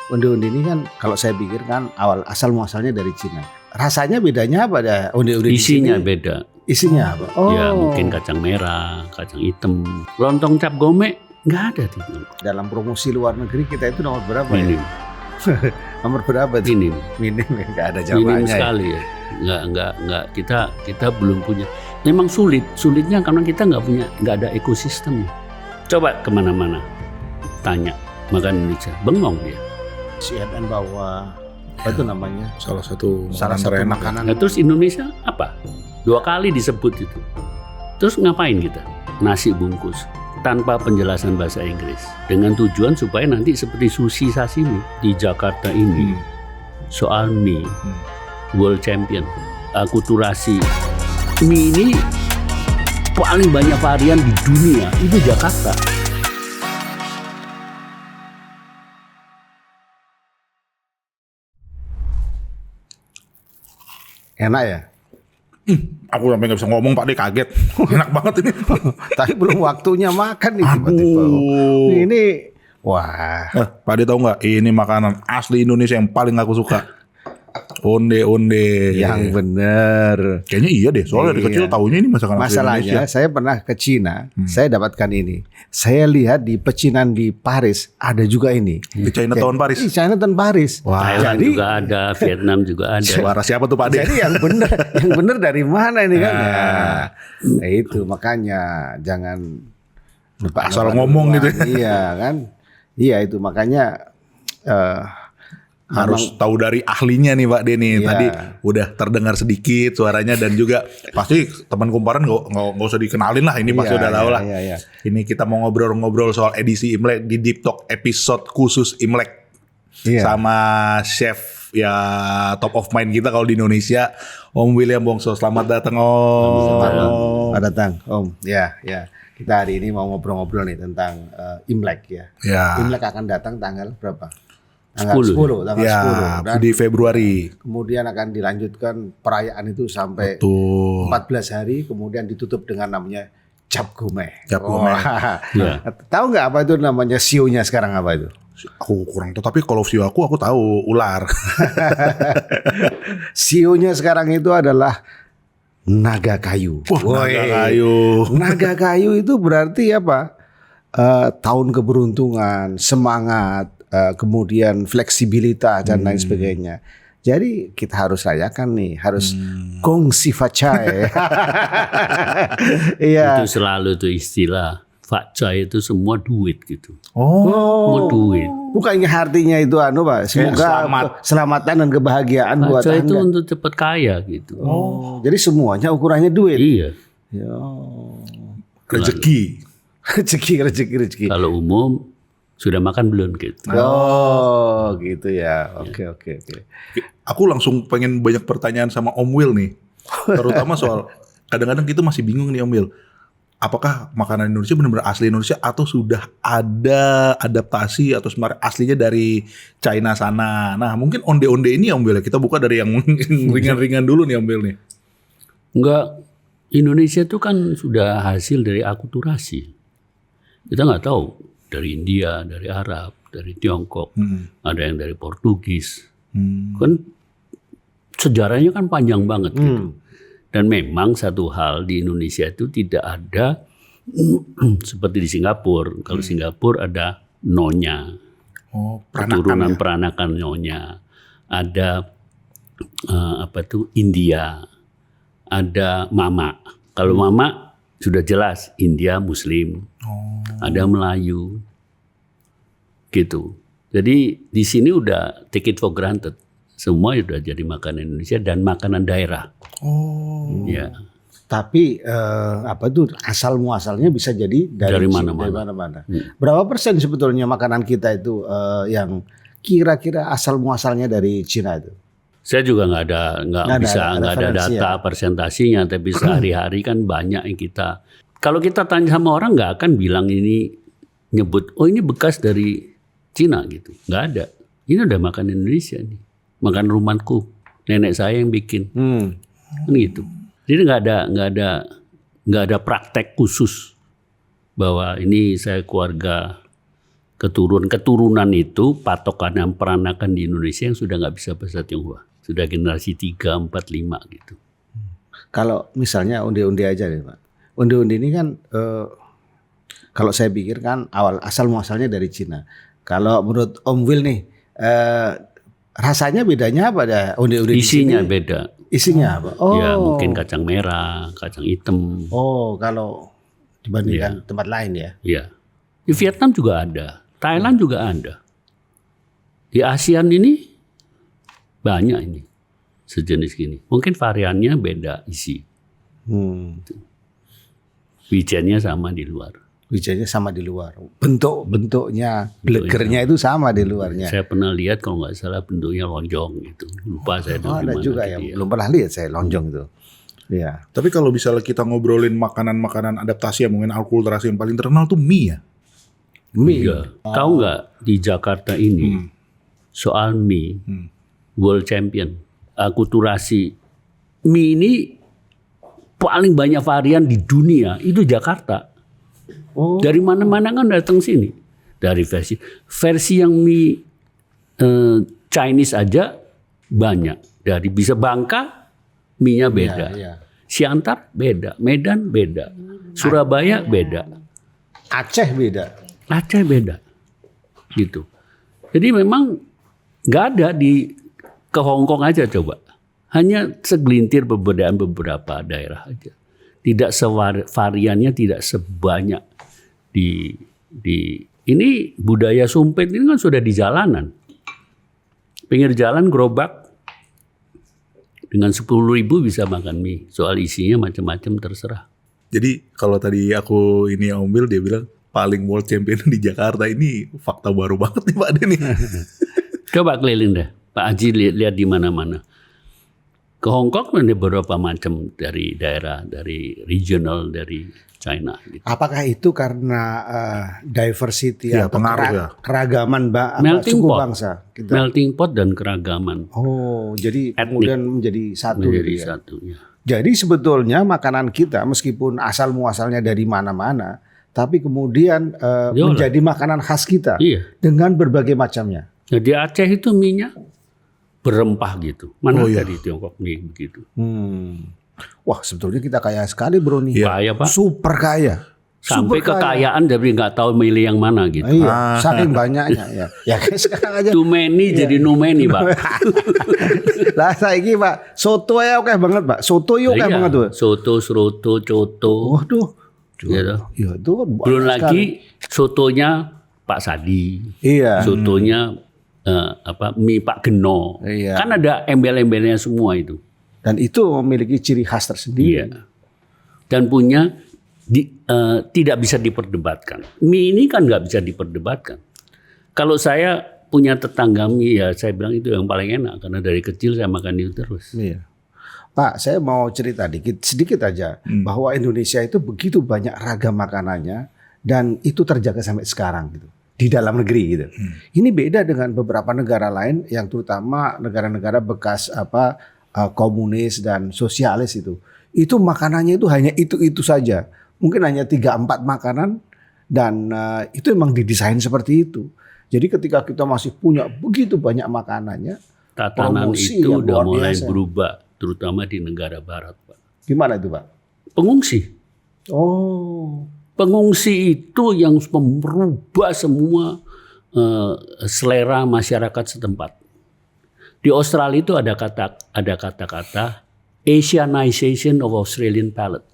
onde-onde ini kan kalau saya pikir kan asal muasalnya dari Cina. Rasanya bedanya apa ada onde-onde Isinya di sini? beda. Isinya apa? Ya mungkin kacang merah, kacang hitam. Lontong cap gome nggak ada di dalam promosi luar negeri kita itu nomor berapa minim. ya? Nomor berapa itu? Minim nggak ada jawabannya. Minim sekali ya. Nggak kita belum punya. Memang sulitnya karena kita nggak ada ekosistem. Coba kemana-mana tanya makan Indonesia, bengong dia. CNN bawa apa itu namanya? Salah satu makanan. Nah, terus Indonesia apa? 2 kali disebut itu. Terus ngapain kita? Nasi bungkus tanpa penjelasan bahasa Inggris dengan tujuan supaya nanti seperti sushi sashimi di Jakarta ini soal mie world champion akulturasi mie ini paling banyak varian di dunia itu Jakarta. Enak ya? Aku sampai nggak bisa ngomong Pak deh, kaget. Enak banget ini. Tapi belum waktunya makan nih tiba-tiba. Ini wah. Pak deh tahu nggak? Ini makanan asli Indonesia yang paling aku suka. Onde-onde. Yang bener. Kayaknya iya deh. Soalnya dari kecil tahunya ini masakan asli Indonesia. Masalahnya saya pernah ke Cina, saya dapatkan ini. Saya lihat di pecinan di Paris ada juga ini. Di Chinatown Paris. Di Chinatown Paris. Wah. Thailand juga ada, Vietnam juga ada. Suara siapa tuh Pak deh? Jadi yang bener dari mana ini kan? Nah, itu makanya jangan asal ngomong gitu. Iya kan? Iya itu makanya harus tahu dari ahlinya nih Pak Denny. Iya. Tadi udah terdengar sedikit suaranya dan juga pasti teman kumparan nggak usah dikenalin lah. Ini pasti udah tahu lah. Iya. Ini kita mau ngobrol-ngobrol soal edisi Imlek di Deep Talk episode khusus Imlek sama chef ya top of mind kita kalau di Indonesia, Om William Bongso. Selamat datang Om. Selamat datang Om. Ya. Kita hari ini mau ngobrol-ngobrol nih tentang Imlek ya. Imlek akan datang tanggal berapa? Tanggal 10, ya, 10 dan di Februari. kemudian akan dilanjutkan perayaan itu sampai 14 hari, kemudian ditutup dengan namanya Cap Gome. Cap Gome. Ya. Tahu nggak apa itu namanya sionya sekarang apa itu? Aku kurang tahu, tapi kalau view aku tahu ular. Sionya sekarang itu adalah naga kayu. Naga kayu. Naga kayu itu berarti apa? Tahun keberuntungan, semangat, kemudian fleksibilitas dan lain sebagainya. Jadi kita harus rayakan nih, harus gong si facai. Iya. Itu selalu tuh istilah facai itu semua duit gitu. Oh. Mau duit. Bukannya artinya itu Pak, semoga keselamatan dan kebahagiaan buat Facai itu Anda. untuk cepat kaya gitu. Jadi semuanya ukurannya duit. Iya. Ya. Rezeki. Rezeki. Kalau umum sudah makan belum gitu. Oh, gitu ya. Oke. Aku langsung pengen banyak pertanyaan sama Om Will nih. Terutama soal kadang-kadang kita masih bingung nih Om Will. Apakah makanan Indonesia benar-benar asli Indonesia atau sudah ada adaptasi atau sebenarnya aslinya dari China sana. Nah, mungkin onde-onde ini Om Will, kita buka dari yang ringan-ringan dulu nih Om Will nih. Enggak, Indonesia itu kan sudah hasil dari akulturasi. Kita nggak tahu dari India, dari Arab, dari Tiongkok, ada yang dari Portugis. Kan sejarahnya kan panjang banget gitu. Dan memang satu hal di Indonesia itu tidak ada seperti di Singapura. Kalau Singapura ada nyonya, keturunan peranakan nyonya. Ada India, ada mama. Kalau mama sudah jelas India Muslim, ada Melayu, gitu. Jadi di sini udah take it for granted. Semua sudah jadi makanan Indonesia dan makanan daerah. Ya. Tapi asal muasalnya bisa jadi dari mana-mana. Berapa persen sebetulnya makanan kita itu yang kira-kira asal muasalnya dari Cina itu? Saya juga nggak ada data persentasinya, tapi sehari-hari kan banyak yang kita. Kalau kita tanya sama orang nggak akan bilang ini nyebut, oh ini bekas dari Cina gitu, nggak ada. Ini udah makan Indonesia nih, makan rumahku, nenek saya yang bikin, kan gitu. Jadi nggak ada praktek khusus bahwa ini saya keluarga keturunan itu patokan yang peranakan di Indonesia yang sudah nggak bisa bahasa Tionghoa. Sudah generasi 3, 4, 5 gitu. Kalau misalnya undi-undi aja deh Pak. Undi-undi ini kan kalau saya pikir kan asal muasalnya dari Cina. Kalau menurut Om Will nih rasanya bedanya apa dah undi-undi Isinya di sini? beda. Isinya apa? Oh. Ya mungkin kacang merah, kacang hitam. Oh, kalau dibandingkan tempat lain ya. Ya. Di Vietnam juga ada, Thailand juga ada. Di ASEAN ini banyak ini sejenis gini. Mungkin variannya beda isi. Wijennya sama di luar. Wijennya sama di luar. Bentuknya, blegernya itu sama di luarnya. Saya pernah lihat kalau nggak salah bentuknya lonjong gitu. Lupa saya Oh, ada dari mana juga gitu ya. ya. Belum pernah lihat saya lonjong itu. Iya. Tapi kalau misalnya kita ngobrolin makanan-makanan adaptasi yang mungkin akulturasi yang paling terkenal tuh mie ya. Mie. Iya. Tahu nggak di Jakarta ini soal mie world champion akulturasi mie ini paling banyak varian di dunia itu Jakarta. Oh. Dari mana-mana kan datang sini. Dari versi yang mie Chinese aja banyak. Dari bisa Bangka mie-nya beda. Iya. Siantar beda, Medan beda, Surabaya beda. Aceh beda. Aceh beda, gitu. Jadi memang nggak ada ke Hongkong aja coba. Hanya segelintir beberapa daerah aja. Tidak variannya tidak sebanyak di ini budaya sumpit ini kan sudah di jalanan. Pinggir jalan gerobak dengan 10.000 bisa makan mie. Soal isinya macam-macam terserah. Jadi kalau tadi aku ini Om Will dia bilang paling world champion di Jakarta, ini fakta baru banget nih Pak Denny. Coba keliling deh, Pak Haji lihat di mana-mana. Ke Hongkong ada beberapa macam dari daerah, dari regional, dari China. Gitu. Apakah itu karena diversity Ya, atau pengaruh ya. keragaman Melting suku pot. bangsa? Kita. Melting pot dan keragaman. Oh, jadi kemudian menjadi satu. Menjadi gitu ya. satu. Ya. Jadi sebetulnya makanan kita meskipun asal muasalnya dari mana-mana, tapi kemudian menjadi makanan khas kita Iya. dengan berbagai macamnya. Nah, di Aceh itu mie-nya berempah gitu. Mana Oh, iya. dari Tiongkok mie begitu. Wah, sebetulnya kita kaya sekali bro nih. Kaya Pak. Super kaya. Sampai Super kaya. kekayaan tapi nggak tahu milih yang mana gitu. Iya, saking banyaknya ya. Ya kayak sekarang aja. Too many jadi no many Pak. Lah saiki Pak, soto ya oke banget Pak. Soto yo oke Iya, banget tuh. Soto, seroto, coto. Waduh. Gitu. Iya itu kan banyak Belum sekali. lagi sotonya Pak Sadi. Iya. Sotonya mie Pak Geno. Iya. Kan ada embel-embelnya semua itu. Dan itu memiliki ciri khas tersendiri. Iya. Dan punya tidak bisa diperdebatkan. Mie ini kan nggak bisa diperdebatkan. Kalau saya punya tetangga mie ya saya bilang itu yang paling enak karena dari kecil saya makan itu terus. Iya. Pak, saya mau cerita sedikit aja bahwa Indonesia itu begitu banyak ragam makanannya dan itu terjaga sampai sekarang gitu di dalam negeri gitu. Ini beda dengan beberapa negara lain yang terutama negara-negara bekas komunis dan sosialis itu. Itu makanannya itu hanya itu saja. Mungkin hanya 3-4 makanan dan itu memang didesain seperti itu. Jadi ketika kita masih punya begitu banyak makanannya, Tatanan promosi itu yang udah luar mulai biasa. berubah, terutama di negara barat, Pak. Gimana itu Pak? Pengungsi. Oh, Pengungsi itu yang merubah semua selera masyarakat setempat. Di Australia itu ada kata-kata Asianization of Australian palate.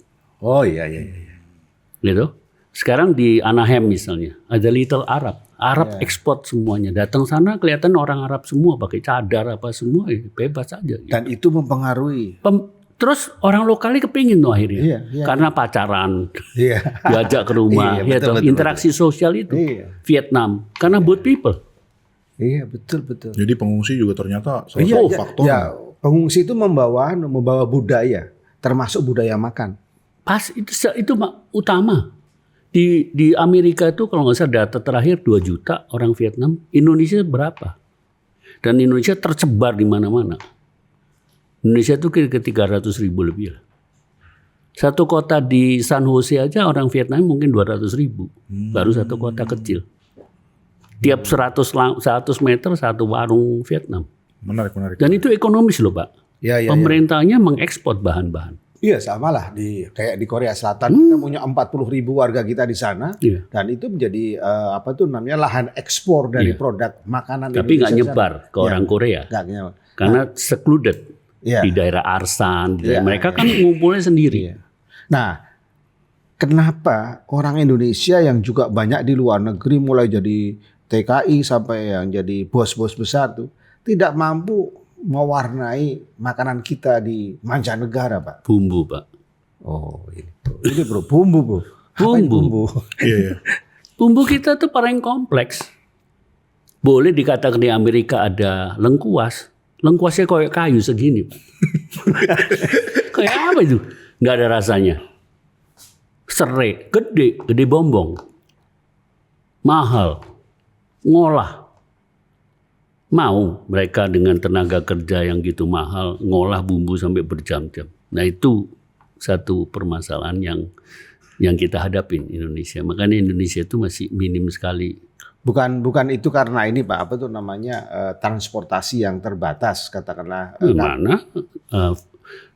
oh iya. Gitu. Sekarang di Anaheim misalnya ada Little Arab. Arab ekspor semuanya. Datang sana kelihatan orang Arab semua pakai cadar apa semua bebas aja. Gitu. Dan itu mempengaruhi. Terus orang lokalnya kepingin tuh akhirnya. Iya. Karena pacaran. Iya. Diajak ke rumah. Iya, betul, betul, interaksi sosial itu. Iya. Vietnam. Karena boat people. Iya betul. Jadi pengungsi juga ternyata salah Iya, satu faktor. ya, pengungsi itu membawa budaya, termasuk budaya makan. Pas itu utama. Di Amerika itu kalau nggak salah data terakhir 2 juta orang Vietnam. Indonesia berapa? Dan Indonesia tersebar di mana-mana. Indonesia itu kira-kira 300.000 lebih lah. Satu kota di San Jose aja orang Vietnam mungkin 200.000. Baru satu kota kecil. Tiap 100 meter satu warung Vietnam. Menarik. Dan itu ekonomis loh Pak. Ya. Pemerintahnya mengekspor bahan-bahan. Iya sama lah kayak di Korea Selatan kita punya 40.000 warga kita di sana Iya. dan itu menjadi lahan ekspor dari produk makanan. Tapi nggak Indonesia nyebar sana. ke orang Korea. Nggak nyebar. Karena secluded Iya. di daerah Arsan. Iya, mereka kan ngumpulnya sendiri. Iya. Nah, kenapa orang Indonesia yang juga banyak di luar negeri mulai jadi TKI sampai yang jadi bos-bos besar tuh tidak mampu mewarnai makanan kita di mancanegara, Pak? Bumbu Pak. Oh, ini bro, bumbu bro. Apain Bumbu. Iya. Bumbu kita tuh paling kompleks. Boleh dikatakan di Amerika ada lengkuas. Lengkuasnya kayak kayu segini Pak. Kayak apa itu? Nggak ada rasanya. Serai, gede bombong. Mahal. Ngolah. Mau mereka dengan tenaga kerja yang gitu mahal ngolah bumbu sampai berjam-jam. Nah itu satu permasalahan yang kita hadapin Indonesia. Makanya Indonesia itu masih minim sekali. Bukan itu karena ini Pak, apa tuh namanya transportasi yang terbatas katakanlah. Mana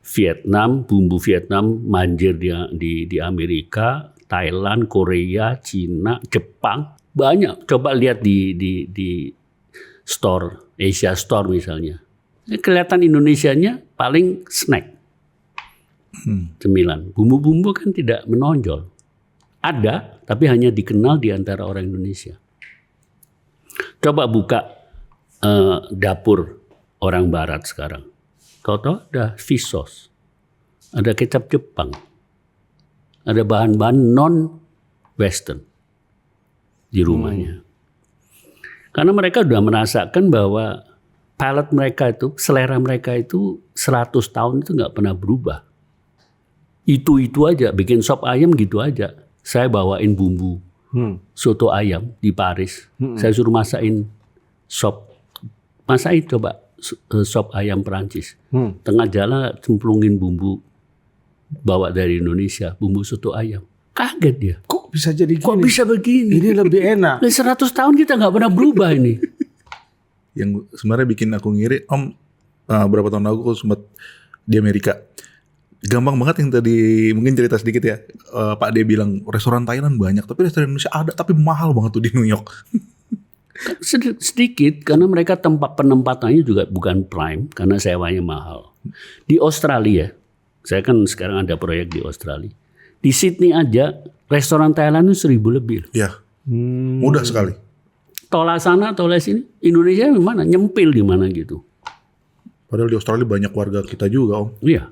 Vietnam, bumbu Vietnam manjir di Amerika, Thailand, Korea, Cina, Jepang. Banyak. Coba lihat di store, Asia Store misalnya. Kelihatan Indonesianya paling snack. Cemilan. Bumbu-bumbu kan tidak menonjol. Ada, tapi hanya dikenal di antara orang Indonesia. Coba buka dapur orang Barat sekarang. Kau tahu ada fish sauce. Ada kecap Jepang. Ada bahan-bahan non-Western di rumahnya. Karena mereka sudah merasakan bahwa palate mereka itu, selera mereka itu 100 tahun itu nggak pernah berubah. Itu aja, bikin sop ayam gitu aja. Saya bawain bumbu soto ayam di Paris. Saya suruh masakin coba sop ayam Perancis. Tengah jalan cemplungin bumbu bawa dari Indonesia, bumbu soto ayam. Kaget dia. Kok bisa jadi gini? Kok bisa begini? Ini lebih enak. 100 tahun kita nggak pernah berubah ini. Yang sebenarnya bikin aku ngiri, Om, berapa tahun lalu aku sempat di Amerika. Gampang banget yang tadi mungkin cerita sedikit ya. Pak D bilang restoran Thailand banyak, tapi restoran Indonesia ada tapi mahal banget tuh di New York. Sedikit karena mereka tempat penempatannya juga bukan prime karena sewanya mahal. Di Australia, saya kan sekarang ada proyek di Australia. Di Sydney aja restoran Thailand itu 1.000 lebih. Ya, mudah sekali. Tola sana, tola sini. Indonesia di mana? Nyempil di mana gitu. Padahal di Australia banyak warga kita juga, Om. Iya,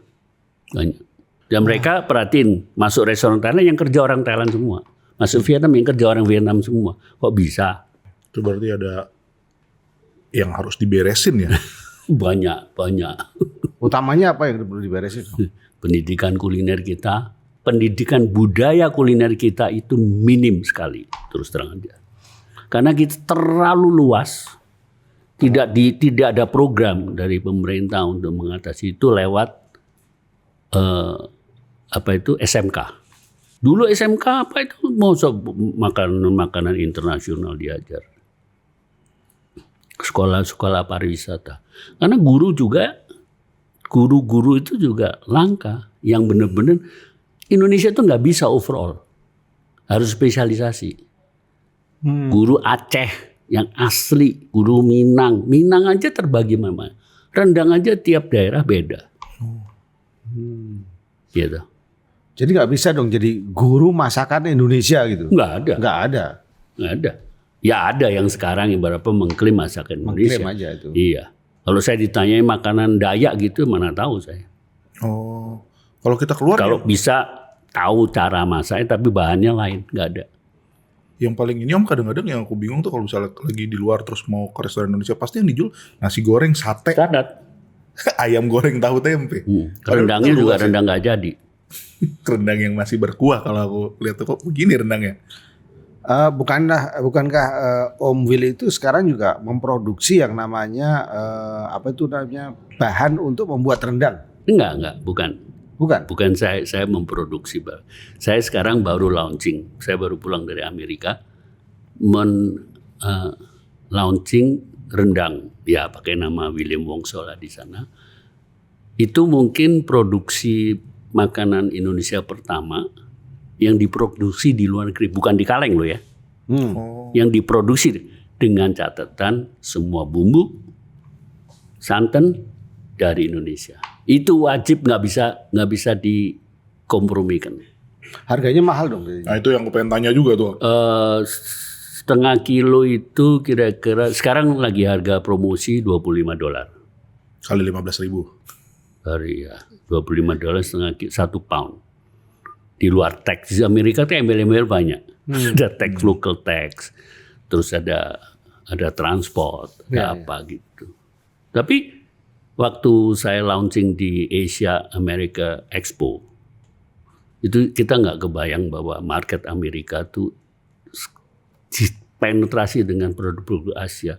banyak. Dan mereka perhatiin masuk restoran Thailand yang kerja orang Thailand semua. Masuk Vietnam yang kerja orang Vietnam semua. Kok bisa? Itu berarti ada yang harus diberesin ya. Banyak. Utamanya apa yang perlu diberesin? Pendidikan kuliner kita, pendidikan budaya kuliner kita itu minim sekali, terus terang aja. Karena kita terlalu luas, tidak ada program dari pemerintah untuk mengatasi itu lewat SMK. Dulu SMK apa itu mau makanan internasional diajar. Sekolah-sekolah pariwisata. Karena guru itu juga langka, yang benar-benar Indonesia itu nggak bisa overall, harus spesialisasi. Guru Aceh yang asli, guru Minang aja terbagi mana, rendang aja tiap daerah beda. Gitu. Jadi nggak bisa dong jadi guru masakan Indonesia gitu? Nggak ada. Ya ada yang sekarang ibaratnya mengklaim masakan Indonesia. Mengklaim aja itu. Iya. Kalau saya ditanyai makanan Dayak gitu, mana tahu saya. Oh, kalau kita keluar Kalau bisa tahu cara masaknya tapi bahannya lain, nggak ada. yang paling ini Om, kadang-kadang yang aku bingung tuh kalau misalnya lagi di luar terus mau ke restoran Indonesia, pasti yang dijual nasi goreng, sate, Standar. ayam goreng, tahu tempe. Rendangnya juga rendang nggak jadi. Rendang yang masih berkuah kalau aku lihat tuh, kok begini rendangnya. Bukankah Om Will itu sekarang juga memproduksi yang namanya bahan untuk membuat rendang? Enggak, bukan. Bukan. Saya memproduksi. Saya sekarang baru launching. Saya baru pulang dari Amerika launching rendang, ya pakai nama William Wongso lah di sana. Itu mungkin produksi makanan Indonesia pertama yang diproduksi di luar negeri, bukan di kaleng loh ya. Yang diproduksi dengan catatan semua bumbu, santan dari Indonesia. Itu wajib, nggak bisa dikompromikan. Harganya mahal dong. Nah itu yang gue pengen tanya juga tuh. Setengah kilo itu kira-kira sekarang lagi harga promosi $25. Kali 15.000. Hari ya, $25 setengah kilo, 1 pound. Di luar tax. Di Amerika tuh embel-embel banyak. Ada tax, local tax. Terus ada transport, ada apa gitu. Tapi waktu saya launching di Asia America Expo, itu kita nggak kebayang bahwa market Amerika tuh penetrasi dengan produk-produk Asia.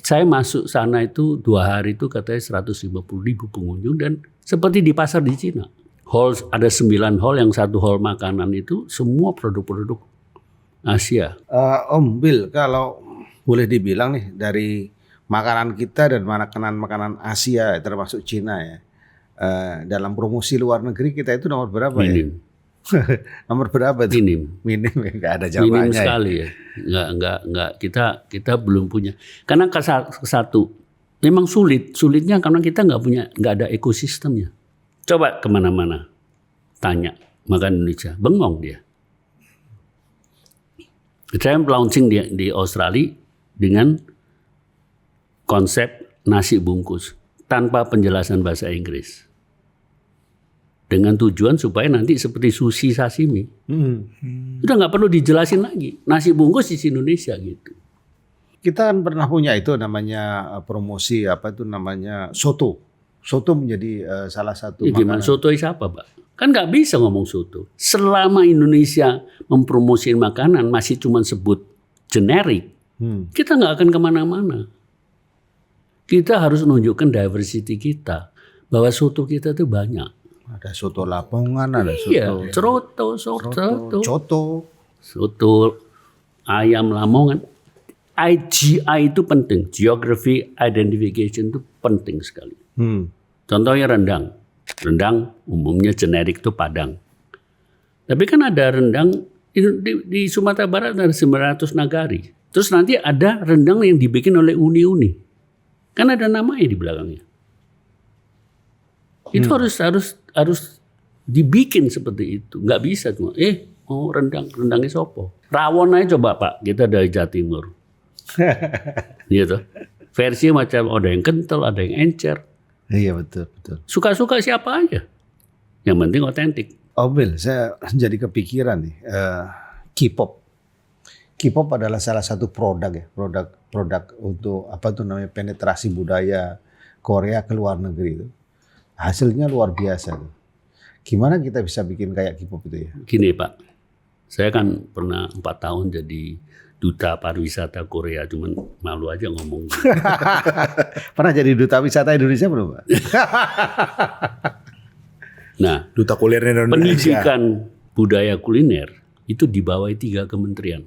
Saya masuk sana itu 2 hari itu katanya 150.000 pengunjung dan seperti di pasar di Cina. Hall ada 9 hall, yang 1 hall makanan itu semua produk-produk Asia. Om Bill, kalau boleh dibilang nih dari makanan kita dan makanan Asia termasuk Cina ya, dalam promosi luar negeri kita itu nomor berapa Minim. ya? Nomor berapa tuh? Minim ya, nggak ada jawabannya. Minim sekali ya. Nggak kita belum punya. Karena satu, memang sulitnya karena kita nggak ada ekosistemnya. Coba kemana-mana, tanya makan Indonesia, bengong dia. Saya launching di Australia dengan konsep nasi bungkus tanpa penjelasan bahasa Inggris. Dengan tujuan supaya nanti seperti sushi sashimi. Udah nggak perlu dijelasin lagi. Nasi bungkus di Indonesia gitu. Kita kan pernah punya itu namanya promosi apa itu namanya soto. Soto menjadi salah satu Gimana makanan. soto siapa, Pak? Kan nggak bisa ngomong soto. Selama Indonesia mempromosikan makanan masih cuma sebut generik, kita nggak akan kemana-mana. Kita harus menunjukkan diversity kita. Bahwa soto kita tuh banyak. Ada soto Lamongan, ada soto ayam Lamongan. IGI itu penting, Geography Identification itu penting sekali. Contohnya rendang. Rendang umumnya generik itu Padang. Tapi kan ada rendang di Sumatera Barat ada 900 nagari. Terus nanti ada rendang yang dibikin oleh uni-uni. Kan ada namanya di belakangnya. Itu harus dibikin seperti itu. Nggak bisa cuma rendangnya sopo. Rawon aja coba Pak, kita dari Jawa Timur. Gitu. Versi macam ada yang kental, ada yang encer. Iya betul. Suka-suka siapa aja. Yang penting otentik. Oh Bill, saya jadi kepikiran nih. K-pop. K-pop adalah salah satu produk ya, produk untuk apa tuh namanya penetrasi budaya Korea ke luar negeri itu. Hasilnya luar biasa. Gimana kita bisa bikin kayak K-pop itu ya? Gini Pak, saya kan pernah 4 tahun jadi duta pariwisata Korea, cuman malu aja ngomong. Pernah jadi duta wisata Indonesia belum Pak? Nah, Duta Kuliner Indonesia. pendidikan budaya kuliner itu dibawahi 3 kementerian.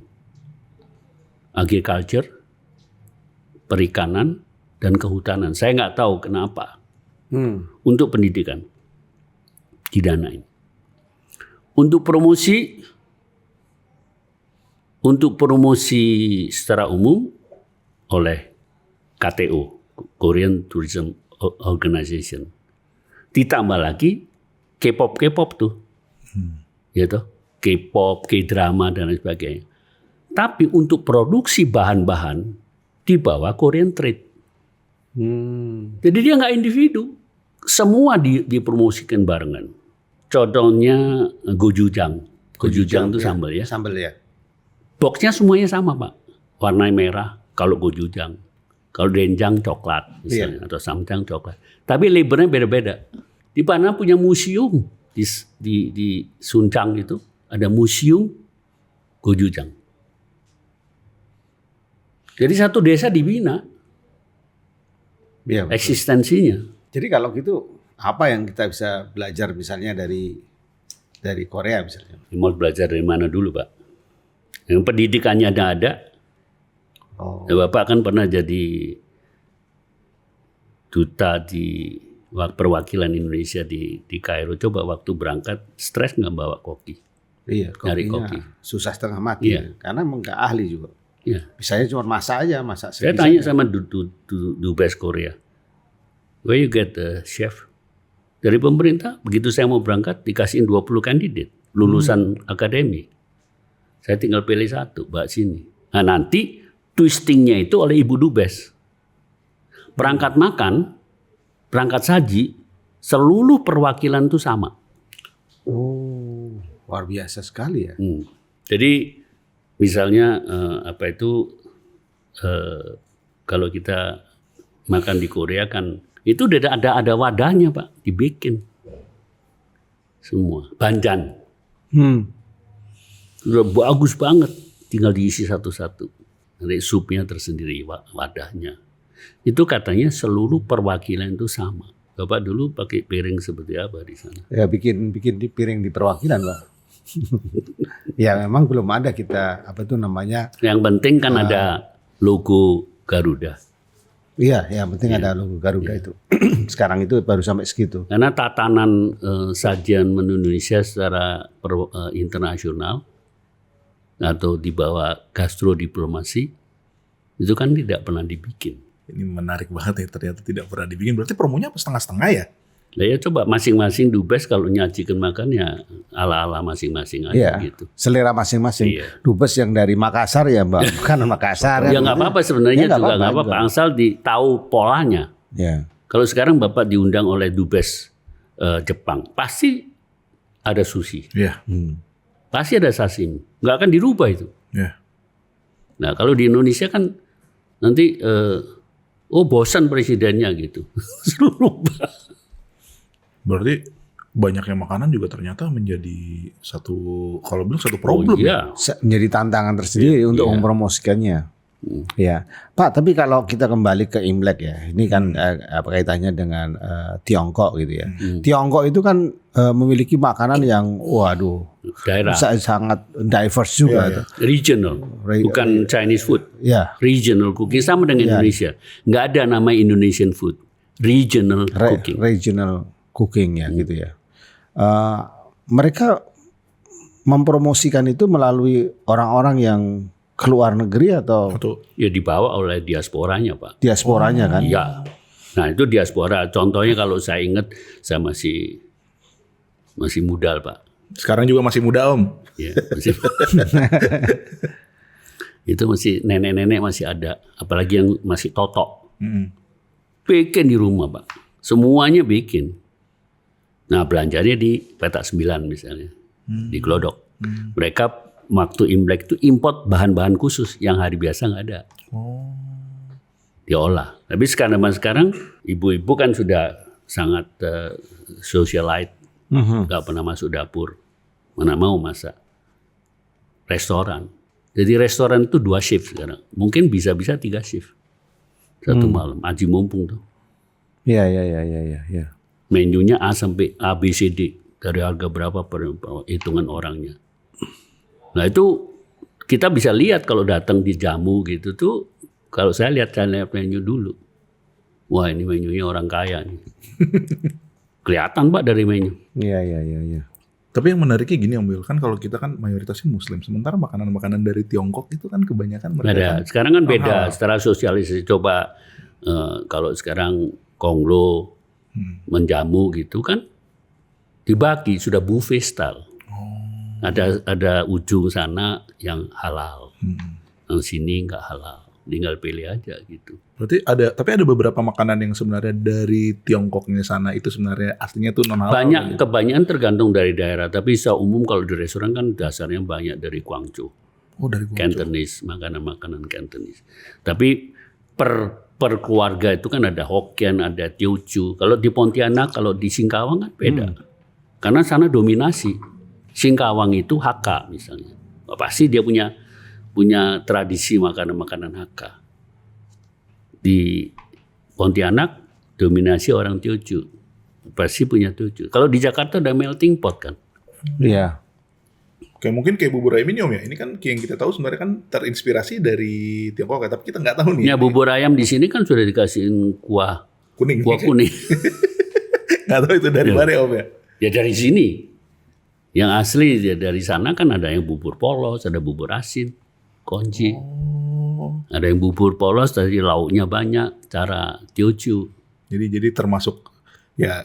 Agriculture, Perikanan, dan Kehutanan. Saya nggak tahu kenapa. Untuk pendidikan didanain. Untuk promosi secara umum oleh KTO, Korean Tourism Organization. Ditambah lagi K-pop tuh. Gitu. K-pop, K-drama dan lain sebagainya. Tapi untuk produksi bahan-bahan di bawah Korean Trade. Jadi dia nggak individu. Semua dipromosikan barengan. Contohnya gochujang. Gochujang itu sambal ya. Sambal ya. Boxnya semuanya sama Pak. Warna merah kalau gochujang. Kalau doenjang coklat misalnya. Atau samjang coklat. Tapi labelnya beda-beda. Di mana punya museum. Di Sunjang itu ada museum gochujang. Jadi satu desa dibina. Iya, Eksistensinya. jadi kalau gitu apa yang kita bisa belajar misalnya dari Korea misalnya? Mau belajar dari mana dulu Pak? Yang pendidikannya ada, Oh. Ya, Bapak kan pernah jadi duta di perwakilan Indonesia di Kairo. Coba waktu berangkat stres nggak bawa koki? Iya, Nyari kokinya koki. susah setengah mati. Iya. Karena emang nggak ahli juga. Ya. Bisanya cuma masak aja, masak Saya sebisanya. tanya sama Dubes Korea, where you get the chef? Dari pemerintah, begitu saya mau berangkat dikasihin 20 kandidat lulusan akademi. Saya tinggal pilih satu, Mbak sini. Nah nanti twistingnya itu oleh Ibu Dubes. Perangkat makan, perangkat saji, seluruh perwakilan itu sama. Oh, luar biasa sekali ya. Jadi misalnya kalau kita makan di Korea kan itu udah ada wadahnya Pak, dibikin semua banjan. Udah bagus banget, tinggal diisi satu-satu. Nanti supnya tersendiri, wadahnya. Itu katanya seluruh perwakilan itu sama. Bapak dulu pakai piring seperti apa di sana? Ya bikin di piring di perwakilan, Pak. Ya memang belum ada kita namanya. Yang penting kan ada logo Garuda. Iya, yang penting ada logo Garuda itu. Sekarang itu baru sampai segitu. Karena tatanan sajian menu Indonesia secara internasional atau di bawah gastrodiplomasi itu kan tidak pernah dibikin. Ini menarik banget ya, ternyata tidak pernah dibikin. Berarti promonya apa setengah-setengah ya? Nah, ya coba masing-masing Dubes kalau nyajikan makan ya ala-ala masing-masing aja gitu. Selera masing-masing. Iya. Dubes yang dari Makassar ya Mbak, bukan Makassar. Ya nggak apa-apa sebenarnya Ya, nggak juga nggak apa-apa apa-apa, asal tahu polanya. Ya. Kalau sekarang Bapak diundang oleh Dubes Jepang, pasti ada sushi, Iya. pasti ada sashimi, nggak akan dirubah itu. Iya. Nah kalau di Indonesia kan nanti bosan presidennya gitu, suruh rubah. Berarti banyaknya makanan juga ternyata menjadi satu problem. Iya. Menjadi tantangan tersendiri untuk mempromosikannya. Ya, Pak. Tapi kalau kita kembali ke Imlek ya, ini kan apa kaitannya dengan Tiongkok gitu ya. Tiongkok itu kan memiliki makanan yang, waduh, Daerah sangat diverse juga. Iya. regional, bukan Chinese food, Ya, regional cooking sama dengan Indonesia. Nggak ada nama Indonesian food, regional cooking. regional cooking ya gitu ya. Mereka mempromosikan itu melalui orang-orang yang keluar negeri atau Ya dibawa oleh diasporanya Pak. diasporanya kan? Ya, nah itu diaspora. Contohnya kalau saya ingat, saya masih muda Pak. Sekarang juga masih muda Om. Ya, masih. Itu masih nenek-nenek masih ada, apalagi yang masih totok. Bikin di rumah Pak, semuanya bikin. Nah belanjanya di Petak 9 misalnya, di Glodok. Mereka waktu Imlek itu import bahan-bahan khusus yang hari biasa nggak ada. Diolah. Tapi sekarang ibu-ibu kan sudah sangat socialite, nggak pernah masuk dapur, mana mau masak. Restoran. Jadi restoran itu 2 shift sekarang. Mungkin bisa-bisa 3 shift. Satu malam. Aji mumpung tuh. Iya. Menunya A sampai A, B, C, D. Dari harga berapa hitungan orangnya. Nah itu kita bisa lihat kalau datang di jamu gitu tuh. Kalau saya lihat menu dulu. Wah ini menunya orang kaya nih. Kelihatan Pak dari menu. Iya. Tapi yang menariknya gini Om Will, kan kalau kita kan mayoritasnya Muslim, sementara makanan-makanan dari Tiongkok itu kan kebanyakan mereka Ada. kan Sekarang kan beda setelah sosialisasi. Coba kalau sekarang Konglo menjamu gitu kan dibagi sudah buffet style. Ada ujung sana yang halal, yang sini nggak halal, tinggal pilih aja gitu. Berarti tapi ada beberapa makanan yang sebenarnya dari Tiongkoknya sana itu sebenarnya aslinya tuh non halal. Kebanyakan tergantung dari daerah, tapi secara umum kalau di restoran kan dasarnya banyak dari Guangzhou. Oh dari Guangzhou. Cantonese, makanan-makanan Cantonese. Tapi per keluarga itu kan ada Hokkien, ada Teochew. Kalau di Pontianak, kalau di Singkawang kan beda. Karena sana dominasi. Singkawang itu Hakka misalnya. Pasti dia punya tradisi makanan-makanan Hakka. Di Pontianak dominasi orang Teochew. Pasti punya Teochew. Kalau di Jakarta ada melting pot kan. Iya. Kayak mungkin kayak bubur ayam ini Om ya. Ini kan yang kita tahu sebenarnya kan terinspirasi dari Tiongkok ya, tapi kita nggak tahu nih. Ya bubur ayam di sini kan sudah dikasihin kuah Kuning. kuning. Nggak tahu itu dari mana Om ya. Ya dari sini. Yang asli ya dari sana kan ada yang bubur polos, ada bubur asin, congee. Ada yang bubur polos tadi lauknya banyak, cara Teochew. Jadi termasuk ya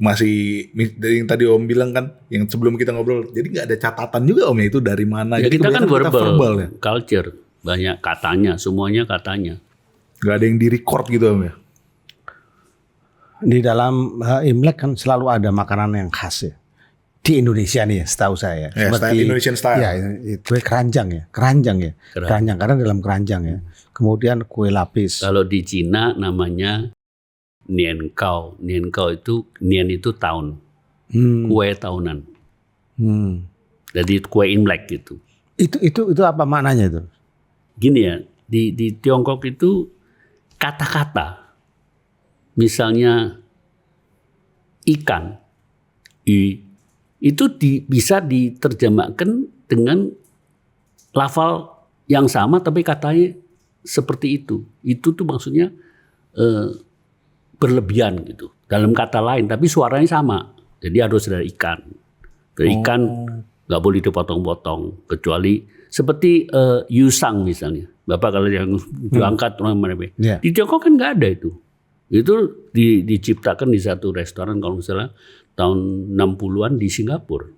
masih dari yang tadi Om bilang kan, yang sebelum kita ngobrol, jadi nggak ada catatan juga Om ya itu dari mana. Ya Jadi kita kan kebanyakan verbal ya. culture, banyak katanya, semuanya katanya. Nggak ada yang di-record gitu Om ya. Di dalam Imlek kan selalu ada makanan yang khas ya. Di Indonesia nih ya, setahu saya. Ya, style Indonesian style. Ya, kue keranjang ya. Keranjang karena dalam keranjang ya. Kemudian kue lapis. Kalau di Cina namanya Nian Kao. Nian Kao itu, Nian itu tahun. Kue tahunan. Jadi kue Imlek gitu. Itu apa maknanya itu? Gini ya, di Tiongkok itu kata-kata. Misalnya ikan, itu bisa diterjemahkan dengan lafal yang sama tapi katanya seperti itu. Itu tuh maksudnya berlebihan gitu. Dalam kata lain tapi suaranya sama. Jadi harus dari ikan. Dari ikan nggak boleh dipotong-potong kecuali seperti yusang misalnya. Bapak kalau yang diangkat orang mana? Yeah. Di Tiongkok kan nggak ada itu. Itu diciptakan di satu restoran kalau misalnya tahun 60-an di Singapura.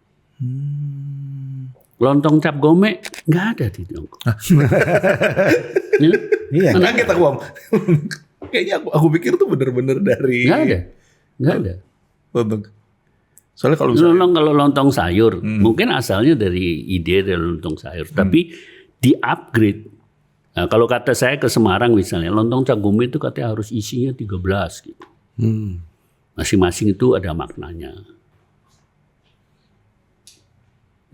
Lontong cap gome nggak ada di Tiongkok. Ya? Iya. Kaget aku Om. Kayaknya aku pikir tuh bener-bener dari. Nggak ada. Lontong. Soalnya kalau misalnya, Kalau lontong sayur mungkin asalnya dari ide dari lontong sayur, tapi di upgrade. Nah, kalau kata saya ke Semarang misalnya, lontong cap gome itu katanya harus isinya 13 gitu. Masing-masing itu ada maknanya.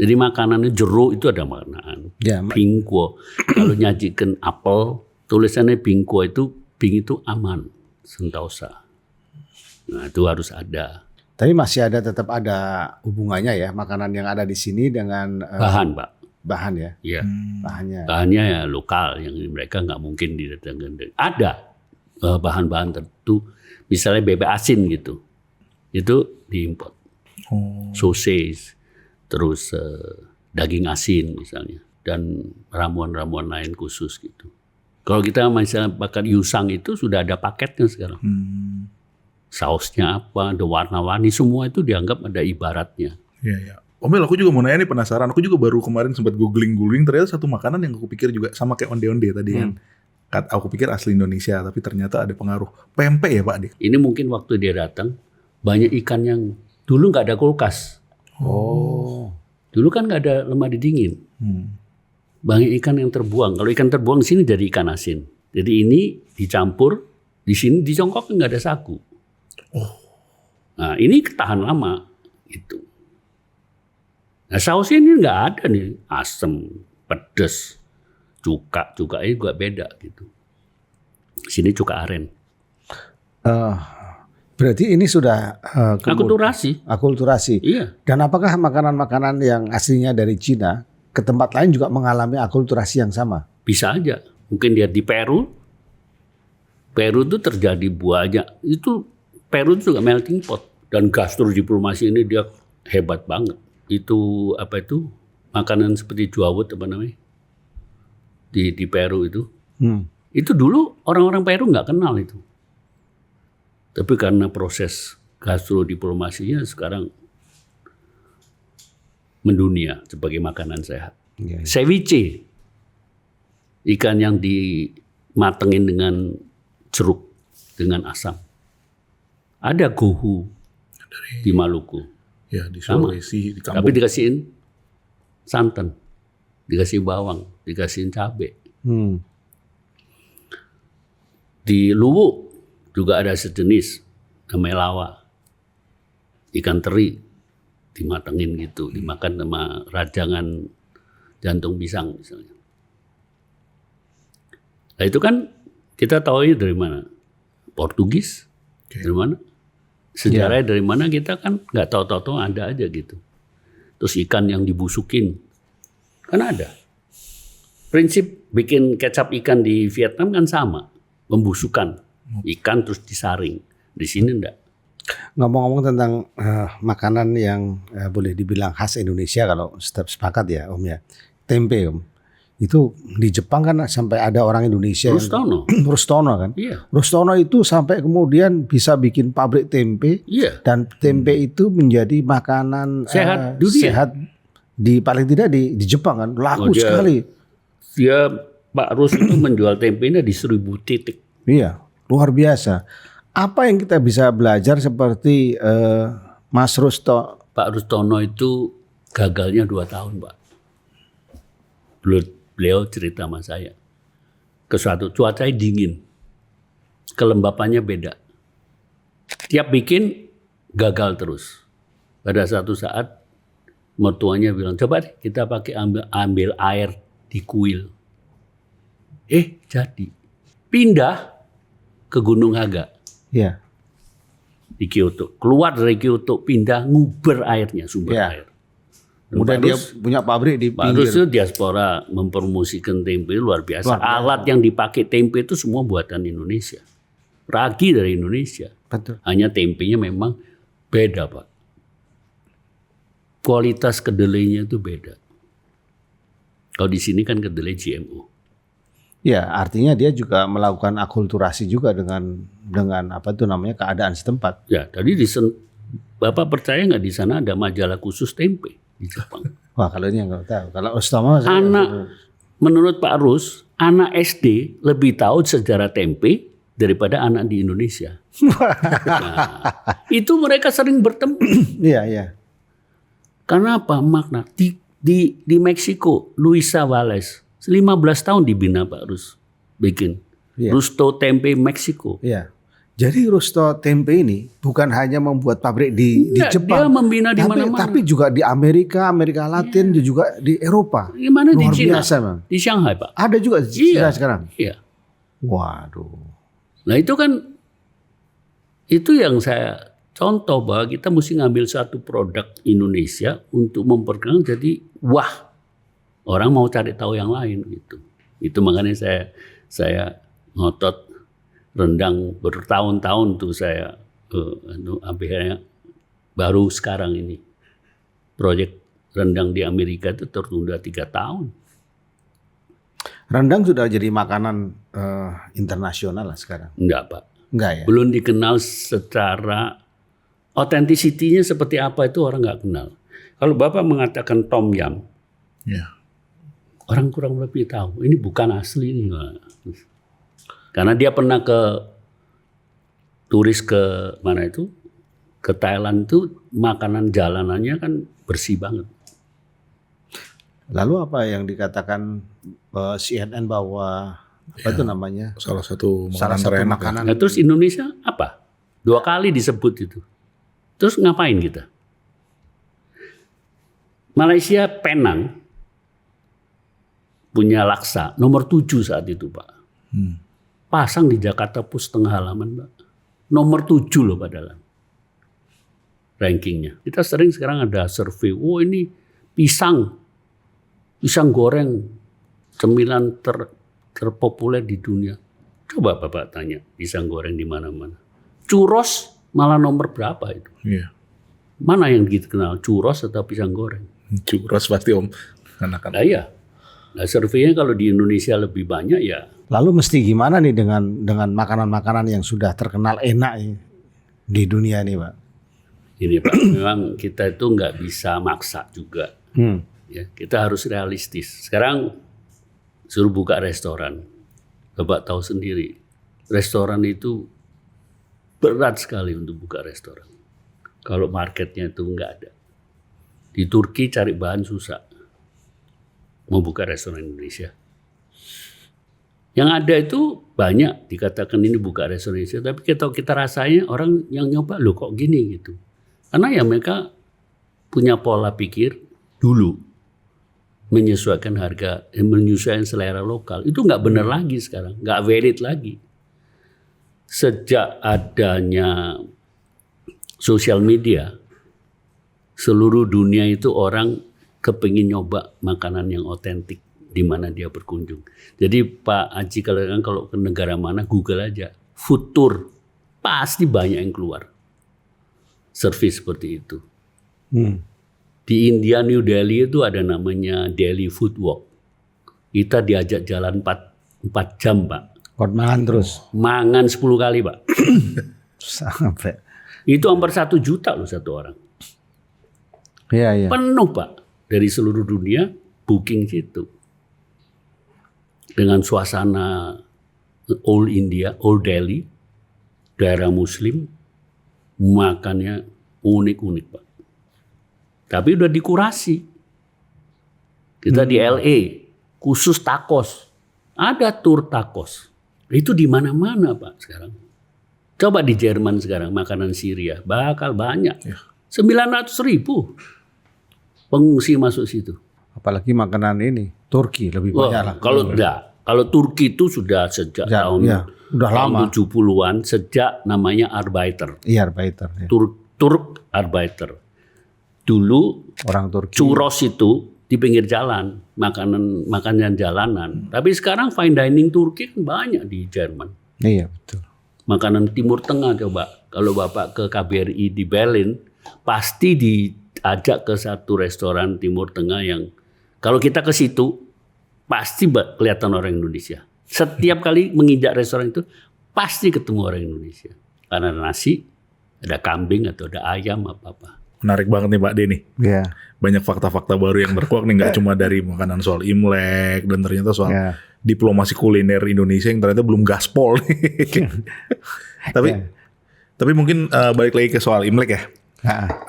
Jadi makanannya jeruk itu ada maknaan. Ya, Bingkuo. Kalau nyajikan apel, tulisannya bingkuo itu, bing itu aman, sentosa. Nah itu harus ada. Tapi masih tetap ada hubungannya ya makanan yang ada di sini dengan Bahan, Pak. bahan ya. Iya. Bahannya. Bahannya ya lokal, yang mereka nggak mungkin didatangkan. Ada bahan-bahan tertentu, misalnya bebek asin gitu, itu diimpor. Sausage, terus daging asin misalnya, dan ramuan-ramuan lain khusus gitu. Kalau kita misalnya makan yusang itu sudah ada paketnya sekarang. Sausnya apa, ada warna-warni, semua itu dianggap ada ibaratnya. Iya, iya. Omel, aku juga mau nanya nih, penasaran. Aku juga baru kemarin sempat googling, ternyata satu makanan yang aku pikir juga sama kayak onde-onde tadi kan. Aku pikir asli Indonesia, tapi ternyata ada pengaruh. Pempek ya Pak Dik? Ini mungkin waktu dia datang, banyak ikan yang dulu nggak ada kulkas. Dulu kan nggak ada lemari dingin. Banyak ikan yang terbuang. Kalau ikan terbuang di sini dari ikan asin. Jadi ini dicampur, di sini di Tiongkok nggak ada sagu. Nah ini ketahan lama gitu. Nah sausnya ini nggak ada nih, asam, pedas, cuka ini juga beda gitu. Sini cuka aren. Berarti ini sudah akulturasi. Iya. Dan apakah makanan-makanan yang aslinya dari Cina ke tempat lain juga mengalami akulturasi yang sama? Bisa aja. Mungkin dia di Peru. Peru itu terjadi banyak. Itu Peru itu juga melting pot. Dan gastrodiplomasi ini dia hebat banget. Itu apa itu? Makanan seperti jawut apa namanya? Di Peru itu. Itu dulu orang-orang Peru nggak kenal itu. Tapi karena proses gastrodiplomasinya sekarang mendunia sebagai makanan sehat. Ceviche, ikan yang dimatengin dengan jeruk dengan asam. Ada gohu di Maluku. Ya di Sulawesi, di kampung. Tapi dikasihin santan, dikasih bawang, dikasihin cabai. Di Luwu juga ada sejenis namanya lawa, ikan teri dimatengin gitu, dimakan sama rajangan jantung pisang misalnya. Nah itu kan kita tahu dari mana? Portugis, dari mana? Sejarahnya dari mana kita kan nggak tahu ada aja gitu. Terus ikan yang dibusukin Kan ada. Prinsip bikin kecap ikan di Vietnam kan sama. Membusukan ikan terus disaring. Di sini enggak. Ngomong-ngomong tentang makanan yang boleh dibilang khas Indonesia, kalau sepakat ya Om ya, tempe Om. Itu di Jepang kan sampai ada orang Indonesia Rustono. Rustono kan. Iya. Rustono itu sampai kemudian bisa bikin pabrik tempe. Iya. Dan tempe itu menjadi makanan Sehat dunia. sehat di paling tidak di Jepang kan, laku sekali. Dia Pak Rus itu menjual tempenya di 1000 titik. Iya, luar biasa. Apa yang kita bisa belajar seperti Mas Rusto? Pak Rustono itu gagalnya 2 tahun, Pak. Beliau cerita sama saya. Ke suatu cuacanya dingin. Kelembapannya beda. Tiap bikin gagal terus. Pada satu saat mertuanya bilang, coba deh kita pakai ambil air di kuil. Jadi. Pindah ke Gunung Haga. Iya. Di Kyoto. Keluar dari Kyoto, pindah, nguber airnya, sumber Iya. air. Kemudian dia punya pabrik di Pak Rus pinggir. itu diaspora mempromosikan tempe luar biasa. Alat yang dipakai tempe itu semua buatan Indonesia. Ragi dari Indonesia. Betul. Hanya tempenya memang beda, Pak. Kualitas kedelainya itu beda. Kalau di sini kan kedelai GMO. Ya, artinya dia juga melakukan akulturasi juga dengan apa itu namanya keadaan setempat. Ya, tadi Bapak percaya nggak di sana ada majalah khusus tempe di Jepang? Wah, kalau ini nggak tahu. Kalau Ustama saya Menurut Pak Rus, anak SD lebih tahu sejarah tempe daripada anak di Indonesia. Nah, itu mereka sering bertemu. Iya, iya. Karena apa? Makna di Meksiko, Luisa Valles 15 tahun dibina Pak Rus bikin. Iya. Rusto Tempe Meksiko. Iya. Jadi Rusto Tempe ini bukan hanya membuat pabrik di Enggak, Jepang, dia membina di mana-mana. tapi juga di Amerika Latin, dan juga di Eropa. Gimana di Luar Cina? biasa, Bang. Di Shanghai, Pak. Ada juga di Cina sekarang. Iya. Waduh. Nah itu yang saya contoh bahwa kita mesti ngambil satu produk Indonesia untuk memperkenalkan jadi wah, orang mau cari tahu yang lain gitu. Itu makanya saya ngotot rendang bertahun-tahun tuh saya akhirnya baru sekarang ini proyek rendang di Amerika itu tertunda 3 tahun. Rendang sudah jadi makanan internasional lah sekarang. Enggak, Pak. Enggak ya? Belum dikenal secara otentisitinya seperti apa itu orang nggak kenal. Kalau Bapak mengatakan tom yum, Ya. orang kurang lebih tahu ini bukan asli ini. Karena dia pernah turis ke mana itu, ke Thailand itu makanan jalanannya kan bersih banget. Lalu apa yang dikatakan CNN bahwa apa itu namanya? Salah satu Salah makanan satu terenak. makanan. Nah, terus Indonesia apa? 2 kali disebut itu. Terus ngapain kita? Malaysia Penang punya laksa nomor 7 saat itu, Pak. Pasang di Jakarta Post setengah halaman, Pak. Nomor 7 loh padahal rankingnya. Kita sering sekarang ada survei, oh ini pisang goreng cemilan terpopuler di dunia. Coba Bapak tanya pisang goreng di mana-mana. Churros malah nomor berapa itu? Iya. Mana yang dikenal, churros atau pisang goreng? Churros pasti Om. Anak-anak. Nah iya. Nah surveinya kalau di Indonesia lebih banyak ya. Lalu mesti gimana nih dengan makanan-makanan yang sudah terkenal enak di dunia ini, Pak? Ini Pak, memang kita itu nggak bisa maksa juga. Ya, kita harus realistis. Sekarang suruh buka restoran. Bapak tahu sendiri, restoran itu berat sekali untuk buka restoran. Kalau marketnya itu nggak ada. Di Turki cari bahan susah. Mau buka restoran Indonesia. Yang ada itu banyak dikatakan ini buka restoran Indonesia. Tapi kita rasanya orang yang nyoba loh kok gini gitu. Karena ya mereka punya pola pikir dulu. Menyesuaikan harga, menyesuaikan selera lokal. Itu nggak benar lagi sekarang. Nggak valid lagi. Sejak adanya sosial media, seluruh dunia itu orang kepingin nyoba makanan yang otentik di mana dia berkunjung. Jadi Pak Aji kalau ke negara mana Google aja food tour, pasti banyak yang keluar service seperti itu. Di India New Delhi itu ada namanya Delhi Food Walk. Kita diajak jalan 4 jam Pak. Mangan terus. Mangan 10 kali Pak. Sampai. Itu hampir 1 juta loh satu orang. Iya. Penuh Pak. Dari seluruh dunia booking situ. Dengan suasana Old India, Old Delhi, daerah Muslim, makannya unik-unik Pak. Tapi udah dikurasi. Kita di LA, khusus tacos. Ada tur tacos. Itu di mana-mana Pak sekarang. Coba di Jerman sekarang makanan Syria bakal banyak. 900.000 pengungsi masuk situ. Apalagi makanan ini Turki lebih banyak lah. Kalau Turki itu sudah sejak tahun udah lama 70-an sejak namanya Arbeiter. Iya, Arbeiter. Ya. Turk Arbeiter. Dulu orang Turki. churros itu di pinggir jalan, makanan jalanan. Tapi sekarang fine dining Turki kan banyak di Jerman. Iya, betul. Makanan Timur Tengah coba. Kalau Bapak ke KBRI di Berlin, pasti diajak ke satu restoran Timur Tengah yang kalau kita ke situ pasti kelihatan orang Indonesia. Setiap kali menginjak restoran itu pasti ketemu orang Indonesia. Karena ada nasi, ada kambing atau ada ayam apa-apa. Menarik banget nih Pak Denny. Iya. Banyak fakta-fakta baru yang berkuak nih, nggak cuma dari makanan soal Imlek dan ternyata soal diplomasi kuliner Indonesia yang ternyata belum gaspol. Tapi mungkin balik lagi ke soal Imlek ya.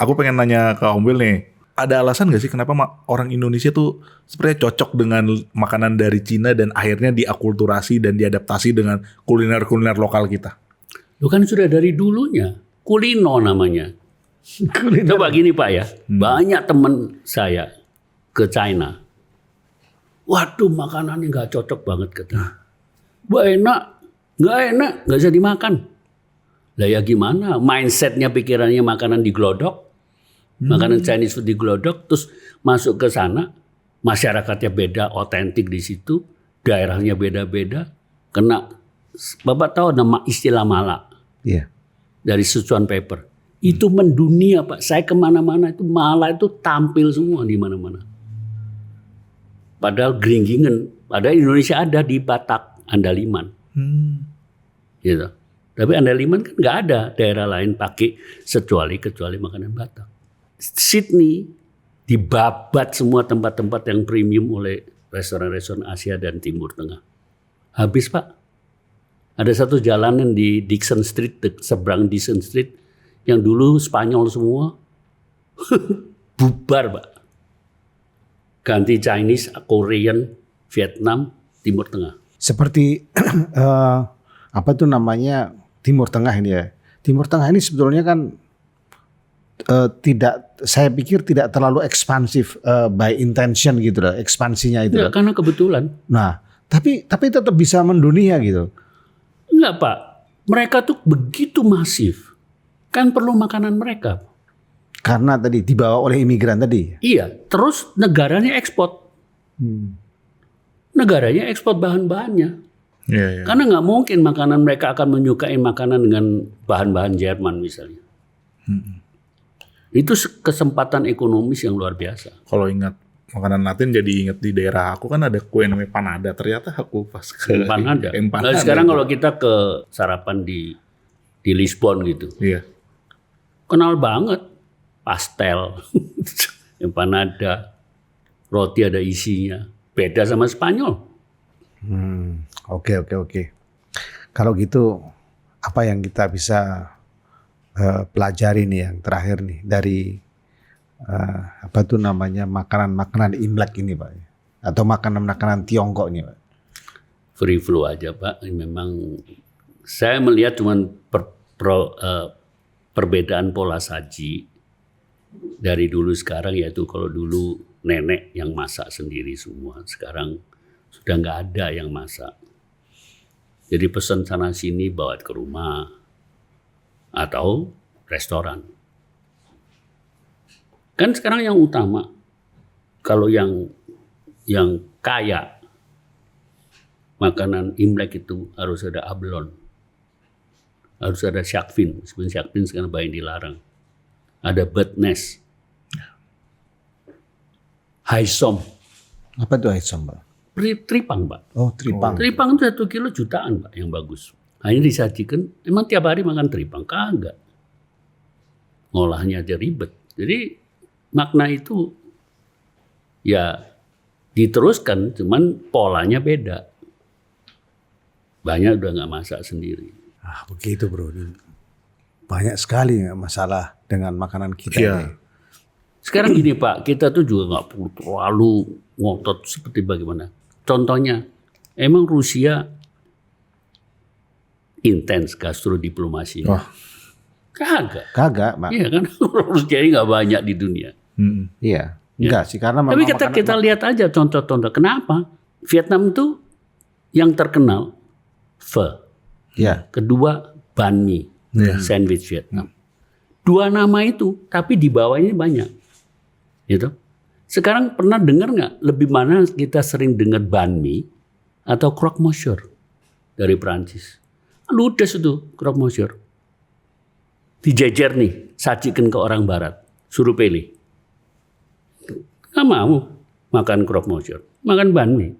Aku pengen nanya ke Om Will nih. Ada alasan nggak sih kenapa orang Indonesia tuh sepertinya cocok dengan makanan dari Cina dan akhirnya diakulturasi dan diadaptasi dengan kuliner-kuliner lokal kita? Lu kan sudah dari dulunya. Kulino namanya. Coba gini Pak ya. Banyak teman saya ke China. Waduh makanannya nggak cocok banget katanya. Nggak enak, nggak bisa dimakan. Lah ya gimana? Mindsetnya pikirannya makanan diglodok. Makanan Chinese food diglodok, terus masuk ke sana, masyarakatnya beda, otentik di situ, daerahnya beda-beda, kena. Bapak tahu nama istilah mala? Iya. Dari Sichuan Pepper. Itu mendunia Pak. Saya kemana-mana itu mala itu tampil semua di mana-mana. Padahal geringgingan, padahal Indonesia ada di Batak, Andaliman. Gitu. Tapi Andaliman kan nggak ada daerah lain pakai kecuali makanan Batak. Sydney dibabat semua tempat-tempat yang premium oleh restoran-restoran Asia dan Timur Tengah. Habis Pak. Ada satu jalanan di Dixon Street, seberang Dixon Street, yang dulu Spanyol semua, bubar Pak. Ganti Chinese, Korean, Vietnam, Timur Tengah. Seperti apa tuh namanya Timur Tengah ini ya. Timur Tengah ini sebetulnya kan saya pikir tidak terlalu ekspansif by intention gitu lah, ekspansinya itu. Enggak, karena kebetulan. Nah, tapi tetap bisa mendunia gitu. Enggak Pak, mereka tuh begitu masif, kan perlu makanan mereka. Karena tadi dibawa oleh imigran tadi. Iya, terus negaranya ekspor. Negaranya ekspor bahan-bahannya. Yeah. Karena nggak mungkin makanan mereka akan menyukai makanan dengan bahan-bahan Jerman misalnya. Itu kesempatan ekonomis yang luar biasa. Kalau ingat makanan Latin jadi ingat di daerah aku kan ada kue namanya panada. Ternyata aku pas ke empanada. Nah, sekarang kalau kita ke sarapan di Lisbon gitu. Iya. Kenal banget pastel, empanada, roti ada isinya. Beda sama Spanyol. Oke. Kalau gitu apa yang kita bisa pelajari nih yang terakhir nih dari apa tuh namanya makanan Imlek ini Pak, atau makanan Tiongkok ini Pak? Free flow aja Pak. Memang saya melihat cuman perbedaan pola saji dari dulu sekarang, yaitu kalau dulu nenek yang masak sendiri semua, sekarang sudah nggak ada yang masak. Jadi pesan sana sini bawa ke rumah atau restoran. Kan sekarang yang utama kalau yang kaya makanan Imlek itu harus ada ablon, harus ada shark fin. Sebenarnya shark fin sekarang banyak dilarang. Ada bird nest, haisom, Apa tuh Aisom, Pak? tripang, Pak. Oh, tripang. Tripang itu 1 kilo jutaan, Pak, yang bagus. Hanya disajikan, emang tiap hari makan tripang? Kagak. Ngolahnya aja ribet. Jadi makna itu ya diteruskan, cuman polanya beda. Banyak udah nggak masak sendiri. Ah, begitu bro. Banyak sekali masalah dengan makanan kita. Iya. Nih. Sekarang gini Pak, kita tuh juga nggak perlu terlalu ngotot seperti bagaimana. Contohnya, emang Rusia intens gastrodiplomasi. Wah. Kagak, Pak. Iya kan, Rusia ini nggak banyak di dunia. Iya. Enggak sih, karena Tapi memang kita lihat aja contoh-contoh. Kenapa? Vietnam tuh yang terkenal pho. ya, Kedua banh mi, Iya. sandwich Vietnam. 2 nama itu, tapi di bawahnya banyak. Gitu. Sekarang pernah dengar nggak lebih mana kita sering dengar banh mi atau croque monsieur dari Perancis? Ludes itu croque monsieur. Dijejer nih, sajikan ke orang Barat, suruh pilih. Nggak mau makan croque monsieur, makan banh mi.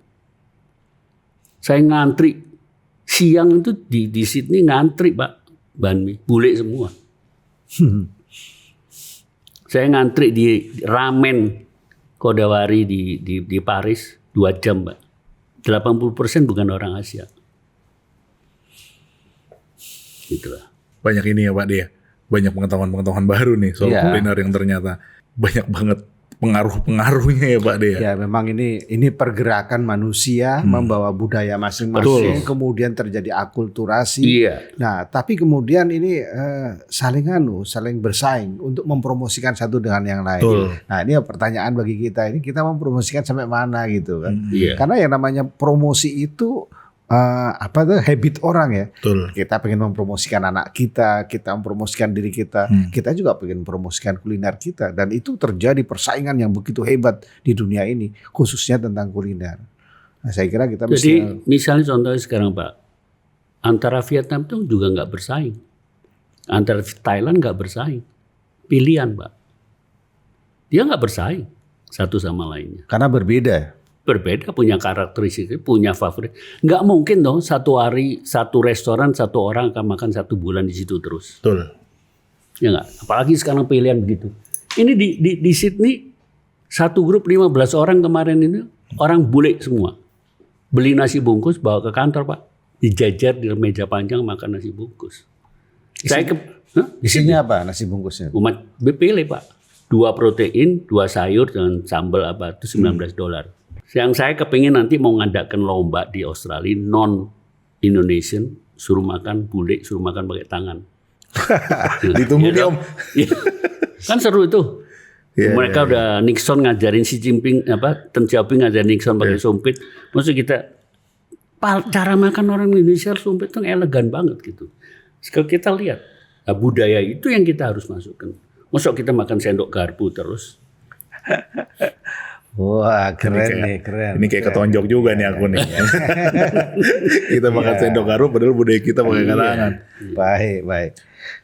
Saya ngantri siang itu di Sydney ngantri Pak banh mi, bule semua. Saya ngantri di ramen Kodawari di Paris 2 jam Pak. 80% bukan orang Asia. Gitulah. Banyak ini ya Pak dia. Banyak pengetahuan-pengetahuan baru nih soal Iya. kuliner yang ternyata banyak banget pengaruh-pengaruhnya ya Pak dia. ya memang ini pergerakan manusia membawa budaya masing-masing, kemudian terjadi akulturasi. Iya. Nah, tapi kemudian ini saling bersaing untuk mempromosikan satu dengan yang lain. Betul. Nah, ini pertanyaan bagi kita, ini kita mempromosikan sampai mana gitu kan? Iya. Karena yang namanya promosi itu habit orang ya. Betul. Kita pengen mempromosikan anak kita mempromosikan diri kita, kita juga pengen mempromosikan kuliner kita, dan itu terjadi persaingan yang begitu hebat di dunia ini, khususnya tentang kuliner. Nah, saya kira kita Jadi misalnya contohnya sekarang Pak, antara Vietnam tuh juga nggak bersaing, antara Thailand nggak bersaing, pilihan Pak, dia nggak bersaing satu sama lainnya. karena berbeda. Berbeda, punya karakteristik, punya favorit. Nggak mungkin dong satu hari satu restoran satu orang akan makan 1 bulan di situ terus. Betul. Ya nggak? Apalagi sekarang pilihan begitu. Ini di Sydney satu grup 15 orang kemarin ini orang bule semua. Beli nasi bungkus bawa ke kantor Pak. Dijajar di meja panjang makan nasi bungkus. Isinya apa nasi bungkusnya? Umat pilih Pak. 2 protein, 2 sayur dengan sambal apa itu $19. Yang saya kepingin nanti mau ngadakan lomba di Australia non Indonesian, suruh makan bule, suruh makan pakai tangan. Ditunggu nih Om. Iya. Kan seru itu. Iya, Mereka udah Nixon ngajarin Xi Jinping Deng Xiaoping ngajarin Nixon pakai sumpit. Maksud kita cara makan orang Indonesia sumpit itu elegan banget gitu. Sekarang kita lihat budaya itu yang kita harus masukkan. Maksud kita makan sendok garpu terus. Wah, keren. Ini kayak ketonjok juga nih aku nih. Kita makan sendok garpu padahal budaya kita pakai tangan. Baik.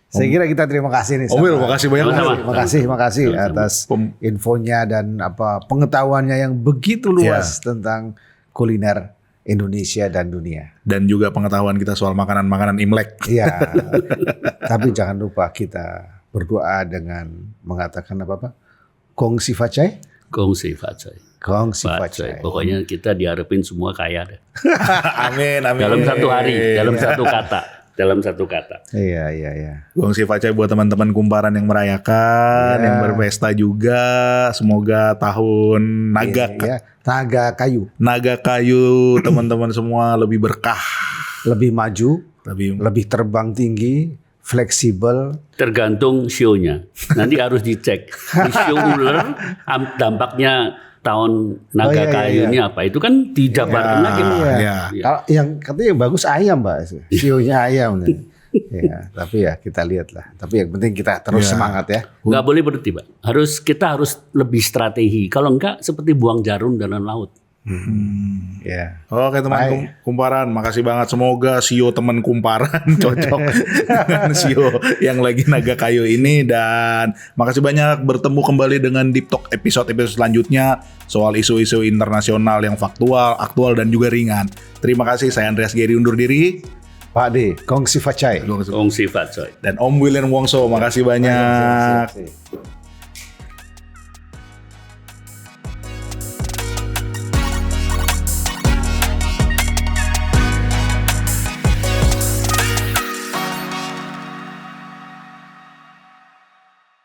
Saya kira kita terima kasih nih. Om Wil, makasih banyak. Makasih atas infonya dan pengetahuannya yang begitu luas tentang kuliner Indonesia dan dunia. Dan juga pengetahuan kita soal makanan-makanan Imlek. Iya. Tapi jangan lupa kita berdoa dengan mengatakan apa? Gong Si Fa Cai. Gong Si Fa Cai. Gong Si Fa Cai. Pokoknya kita diharapin semua kaya deh. Amin. Dalam 1 hari, dalam 1 kata. Dalam 1 kata. Iya. Gong Si Fa Cai buat teman-teman Kumparan yang merayakan, yang berpesta juga. Semoga tahun naga kayu teman-teman semua lebih berkah, lebih maju, lebih terbang tinggi, fleksibel. Tergantung show-nya. Nanti harus dicek. Di show ular dampaknya tahun naga kayu ini apa? Itu kan dijabarkan lagi. Kalau yang katanya yang bagus ayam, Mbak. Sionya ayam nih. Ya, tapi ya kita lihat lah. Tapi yang penting kita terus semangat ya. Nggak boleh berhenti, Pak. Kita harus lebih strategi. Kalau enggak seperti buang jarum dalam laut. Ya. Oke teman kumparan, makasih banget. Semoga Sio teman kumparan cocok dengan Sio yang lagi naga kayu ini. Dan makasih banyak, bertemu kembali dengan Deep Talk episode-episode selanjutnya soal isu-isu internasional yang faktual, aktual dan juga ringan. Terima kasih, saya Andreas Geri undur diri. Pak D, Kong Sifat Chai. Kong Sifat, coy. Dan Om William Wongso, makasih banyak. Siap.